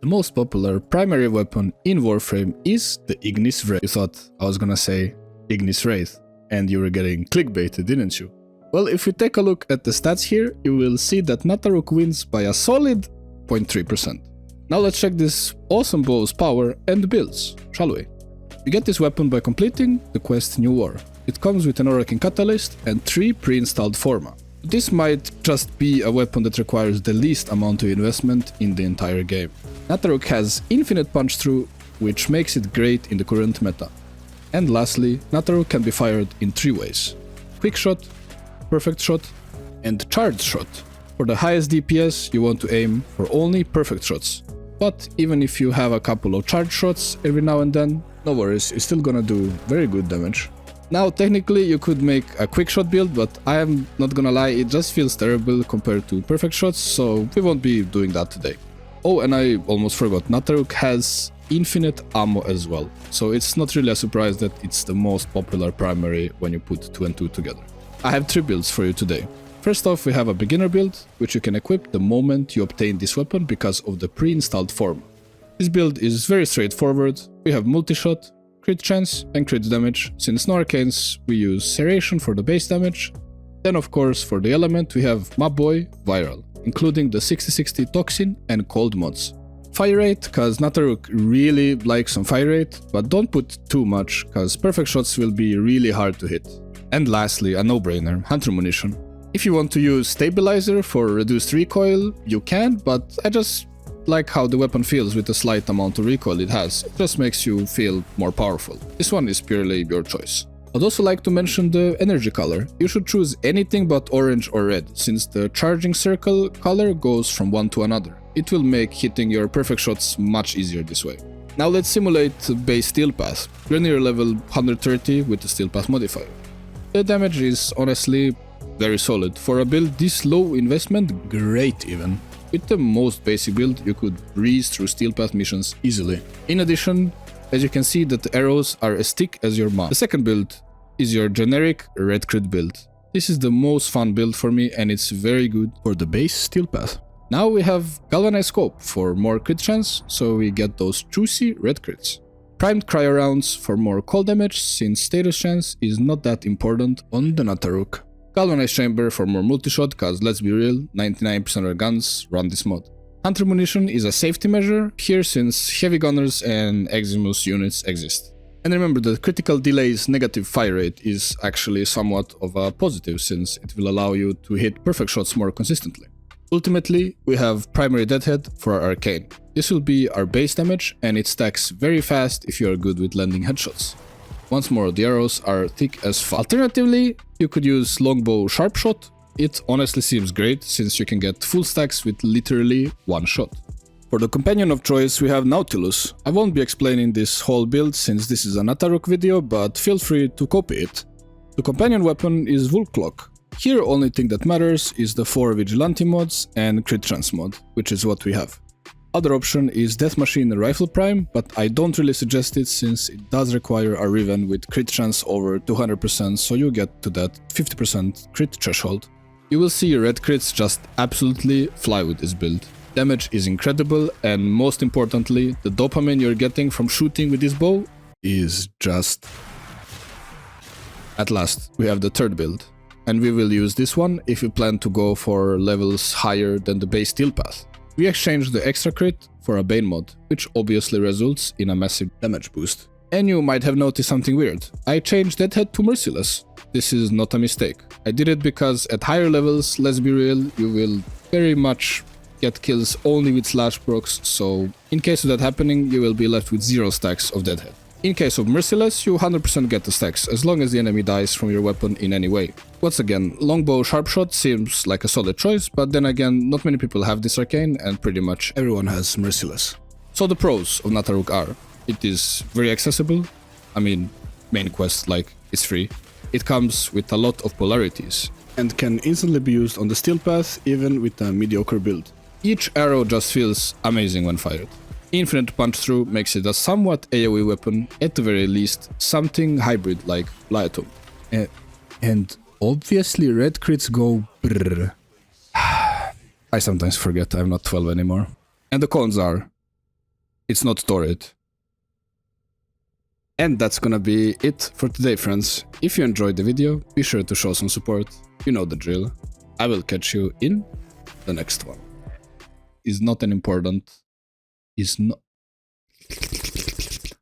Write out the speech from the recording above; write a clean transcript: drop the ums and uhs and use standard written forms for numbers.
The most popular primary weapon in Warframe is the Ignis Wraith. You thought I was gonna say Ignis Wraith, and you were getting clickbaited, didn't you? Well, if we take a look at the stats here, you will see that Nataruk wins by a solid 0.3%. Now let's check this awesome bow's power and builds, shall we? You get this weapon by completing the quest New War. It comes with an Oracle Catalyst and 3 pre-installed Forma. This might just be a weapon that requires the least amount of investment in the entire game. Nataruk has infinite punch through, which makes it great in the current meta. And lastly, Nataruk can be fired in 3 ways: quick shot, perfect shot, and charged shot. For the highest DPS, you want to aim for only perfect shots. But even if you have a couple of charged shots every now and then, no worries, you're still gonna do very good damage. Now technically you could make a quick shot build, but I am not gonna lie, it just feels terrible compared to perfect shots, so we won't be doing that today. Oh, and I almost forgot, Nataruk has infinite ammo as well, so it's not really a surprise that it's the most popular primary when you put 2 and 2 together. I have 3 builds for you today. First off, we have a beginner build, which you can equip the moment you obtain this weapon because of the pre-installed form. This build is very straightforward. We have multi-shot, crit chance and crit damage. Since no arcanes, we use serration for the base damage. Then of course for the element we have my boy Viral, including the 6060 Toxin and Cold mods. Fire rate, cause Nataruk really likes some fire rate, but don't put too much, cause perfect shots will be really hard to hit. And lastly, a no-brainer, Hunter Munition. If you want to use Stabilizer for reduced recoil, you can, but I just like how the weapon feels with the slight amount of recoil it has. It just makes you feel more powerful. This one is purely your choice. I'd also like to mention the energy color. You should choose anything but orange or red, since the charging circle color goes from one to another. It will make hitting your perfect shots much easier this way. Now let's simulate base steel path. You're near level 130 with the steel path modifier. The damage is honestly very solid. For a build this low investment, great even. With the most basic build, you could breeze through steel path missions easily. In addition, as you can see that the arrows are as thick as your mouth. The second build is your generic red crit build. This is the most fun build for me and it's very good for the base steel path. Now we have galvanized scope for more crit chance, so we get those juicy red crits. Primed cryo rounds for more cold damage, since status chance is not that important on the Nataruk. Galvanized chamber for more multi-shot, cause let's be real, 99% of guns run this mod. Hunter Munition is a safety measure here since heavy gunners and Eximus units exist. And remember that critical delay's negative fire rate is actually somewhat of a positive, since it will allow you to hit perfect shots more consistently. Ultimately, we have primary deadhead for our arcane. This will be our base damage and it stacks very fast if you are good with landing headshots. Once more, the arrows are thick as fuck. Alternatively, you could use longbow sharp shot. It honestly seems great since you can get full stacks with literally one shot. For the companion of choice we have Nautilus. I won't be explaining this whole build since this is a Nataruk video, but feel free to copy it. The companion weapon is Vulclock. Here only thing that matters is the 4 Vigilante mods and Crit Chance mod, which is what we have. Other option is Death Machine Rifle Prime, but I don't really suggest it since it does require a Riven with crit chance over 200%, so you get to that 50% crit threshold. You will see red crits just absolutely fly with this build. Damage is incredible, and most importantly, the dopamine you're getting from shooting with this bow is just... At last, we have the third build, and we will use this one if you plan to go for levels higher than the base steel path. We exchanged the extra crit for a Bane mod, which obviously results in a massive damage boost. And you might have noticed something weird. I changed Deadhead to Merciless. This is not a mistake. I did it because at higher levels, let's be real, you will very much get kills only with slash procs, so in case of that happening, you will be left with 0 stacks of Deadhead. In case of Merciless, you 100% get the stacks, as long as the enemy dies from your weapon in any way. Once again, longbow sharp shot seems like a solid choice, but then again, not many people have this arcane, and pretty much everyone has Merciless. So the pros of Nataruk are: it is very accessible, I mean, main quest like it's free. It comes with a lot of polarities, and can instantly be used on the steel path, even with a mediocre build. Each arrow just feels amazing when fired. Infinite punch through makes it a somewhat AoE weapon, at the very least, something hybrid like Liatum. And obviously red crits go brrr. I sometimes forget I'm not 12 anymore. And the cons are: it's not torrid. And that's gonna be it for today, friends. If you enjoyed the video, be sure to show some support. You know the drill. I will catch you in the next one. Is not an important... Is not...